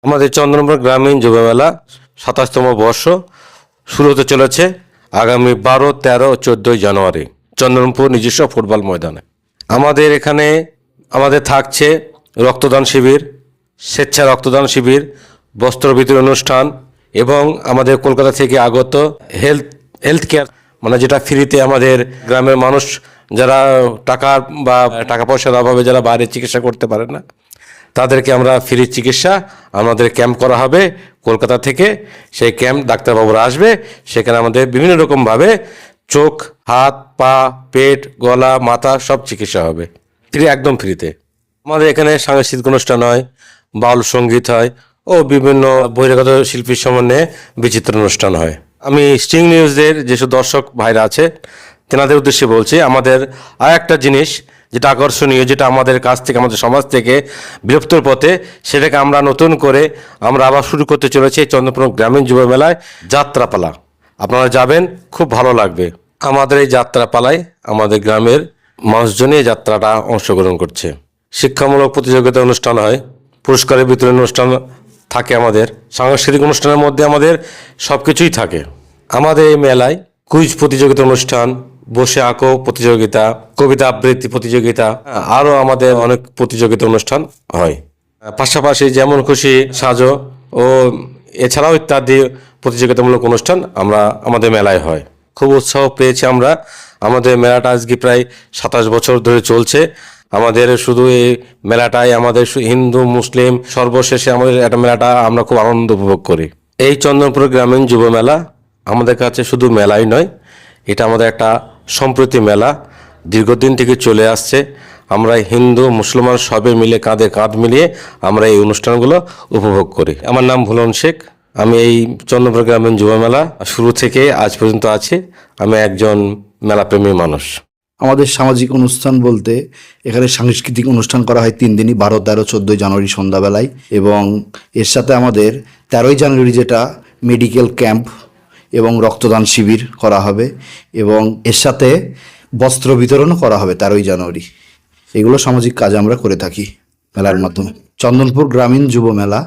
আমাদের চন্দ্রনপুর গ্রামীণ যুব মেলা ২৭তম বর্ষ শুরু হতে চলেছে আগামী ১২, ১৩ ও ১৪ জানুয়ারি চন্দ্রনপুর নিজস্ব ফুটবল ময়দানে। আমাদের এখানে থাকছে রক্তদান শিবির, স্বেচ্ছা রক্তদান শিবির, বস্ত্র বিতরণ অনুষ্ঠান এবং আমাদের কলকাতা থেকে আগত হেলথ কেয়ার, মানে যেটা ফ্রিতে আমাদের গ্রামের মানুষ যারা টাকা পয়সার অভাবে যারা বাইরে চিকিৎসা করতে পারে না, তাদেরকে আমরা ফ্রি চিকিৎসা আমাদের ক্যাম্প করা হবে কলকাতা থেকে। সেই ক্যাম্প ডাক্তারবাবুরা আসবে, সেখানে আমাদের বিভিন্ন রকমভাবে চোখ, হাত, পা, পেট, গলা, মাথা সব চিকিৎসা হবে একদম ফ্রিতে। আমাদের এখানে সাংস্কৃতিক অনুষ্ঠান হয়, বাউল সঙ্গীত হয় ও বিভিন্ন বহিরাগত শিল্পীর সমন্বয়ে বিচিত্র অনুষ্ঠান হয়। আমি স্টিং নিউজের যেসব দর্শক ভাইরা আছে তেনাদের উদ্দেশ্যে বলছি, আমাদের আর একটা জিনিস যেটা আকর্ষণীয়, যেটা আমাদের কাছ থেকে, আমাদের সমাজ থেকে বিলুপ্তর পথে, সেটাকে আমরা নতুন করে আমরা আবার শুরু করতে চলেছি এই চন্দ্রপুর গ্রামীণ যুব মেলায় যাত্রাপালা। আপনারা যাবেন, খুব ভালো লাগবে। আমাদের এই যাত্রাপালায় আমাদের গ্রামের মানুষজনই এই যাত্রাটা অংশগ্রহণ করছে। শিক্ষামূলক প্রতিযোগিতা অনুষ্ঠান হয়, পুরস্কারের বিতরণ অনুষ্ঠান থাকে, আমাদের সাংস্কৃতিক অনুষ্ঠানের মধ্যে আমাদের সব কিছুই থাকে। আমাদের এই মেলায় কুইজ প্রতিযোগিতা অনুষ্ঠান, বসে আঁকো প্রতিযোগিতা, কবিতা আবৃত্তি প্রতিযোগিতা, আরও আমাদের অনেক প্রতিযোগিতা অনুষ্ঠান হয়। পাশাপাশি যেমন খুশি সাজো ও এছাড়াও ইত্যাদি প্রতিযোগিতামূলক অনুষ্ঠান আমাদের মেলায় হয়। খুব উৎসাহ পেয়েছি আমরা। আমাদের মেলাটা আজকে প্রায় ২৭ বছর ধরে চলছে। আমাদের শুধু এই মেলাটাই আমাদের হিন্দু মুসলিম সর্বশেষে আমাদের একটা মেলাটা আমরা খুব আনন্দ উপভোগ করি। এই চন্দ্রপুর গ্রামীণ যুব মেলা আমাদের কাছে শুধু মেলাই নয়, এটা আমাদের একটা সম্প্রতি মেলা, দীর্ঘদিন থেকে চলে আসছে। আমরা হিন্দু মুসলমান সবে মিলে কাঁধে কাঁধ মিলিয়ে আমরা এই অনুষ্ঠানগুলো উপভোগ করি। আমার নাম ভুলন শেখ। আমি এই চন্দ্রপুর গ্রামীণ যুব মেলা শুরু থেকে আজ পর্যন্ত আছি। আমি একজন মেলাপ্রেমী মানুষ। আমাদের সামাজিক অনুষ্ঠান বলতে এখানে সাংস্কৃতিক অনুষ্ঠান করা হয় 3 দিনই, 12, 13, 14 জানুয়ারি সন্ধ্যাবেলায়, এবং এর সাথে আমাদের 13ই জানুয়ারি যেটা মেডিকেল ক্যাম্প এবং রক্তদান শিবির করা হবে, এবং এর সাথে বস্ত্র বিতরণও করা হবে 13ই জানুয়ারি। এগুলো সামাজিক কাজ আমরা করে থাকি মেলার মাধ্যমে। চন্দনপুর গ্রামীণ যুব মেলা,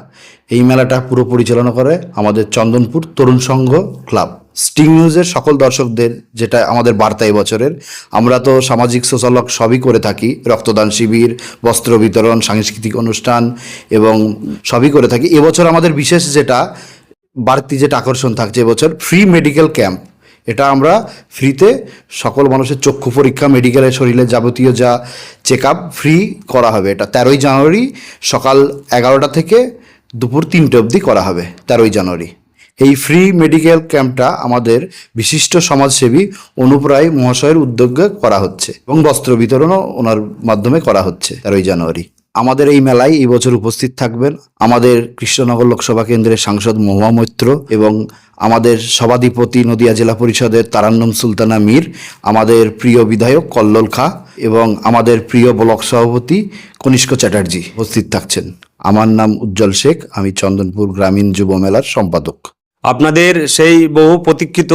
এই মেলাটা পুরো পরিচালনা করে আমাদের চন্দনপুর তরুণ সংঘ ক্লাব। স্টিং নিউজের সকল দর্শকদের যেটা আমাদের বার্তা এবছরের, আমরা তো সামাজিক সোশ্যাল ওয়ার্ক সবই করে থাকি, রক্তদান শিবির, বস্ত্র বিতরণ, সাংস্কৃতিক অনুষ্ঠান এবং সবই করে থাকি। এবছর আমাদের বিশেষ যেটা বাড়তি যেটা আকর্ষণ থাকছে এবছর ফ্রি মেডিকেল ক্যাম্প। এটা আমরা ফ্রিতে সকল মানুষের চক্ষু পরীক্ষা, মেডিকেলের শরীরের যাবতীয় যা চেক আপ ফ্রি করা হবে। এটা 13ই জানুয়ারি সকাল 11টা থেকে দুপুর 3টে অবধি করা হবে 13ই জানুয়ারি। এই ফ্রি মেডিকেল ক্যাম্পটা আমাদের বিশিষ্ট সমাজসেবী অনুপ রায় মহাশয়ের উদ্যোগে করা হচ্ছে এবং বস্ত্র বিতরণও ওনার মাধ্যমে করা হচ্ছে 13ই জানুয়ারি। আমাদের এই মেলায় এই বছর উপস্থিত থাকবেন আমাদের কৃষ্ণনগর লোকসভা কেন্দ্রের সাংসদ মহুয়া মৈত্র এবং আমাদের সভাধিপতি নদিয়া জেলা পরিষদের তারান্নম সুলতানা মীর, আমাদের প্রিয় বিধায়ক কল্লোল খাঁ এবং আমাদের প্রিয় ব্লক সভাপতি কনিষ্ক চ্যাটার্জি উপস্থিত থাকছেন। আমার নাম উজ্জ্বল শেখ, আমি চন্দনপুর গ্রামীণ যুব মেলার সম্পাদক। আপনাদের সেই বহু প্রতীক্ষিত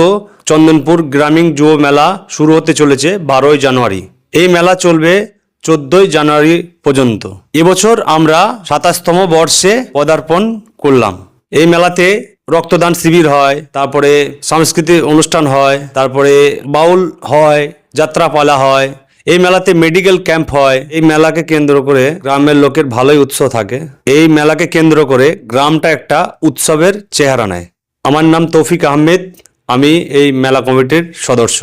চন্দনপুর গ্রামীণ যুব মেলা শুরু হতে চলেছে 12ই জানুয়ারি। এই মেলা চলবে 14ই জানুয়ারি পর্যন্ত। এবছর আমরা 27তম বর্ষে পদার্পণ করলাম। এই মেলাতে রক্তদান শিবির হয়, তারপরে সাংস্কৃতিক অনুষ্ঠান হয়, তারপরে বাউল হয়, যাত্রাপালা হয়। এই মেলাতে মেডিকেল ক্যাম্প হয়। এই মেলাকে কেন্দ্র করে গ্রামের লোকের ভালোই উৎসাহ থাকে। এই মেলাকে কেন্দ্র করে গ্রামটা একটা উৎসবের চেহারা নেয়। আমার নাম তৌফিক আহমেদ, আমি এই মেলা কমিটির সদস্য।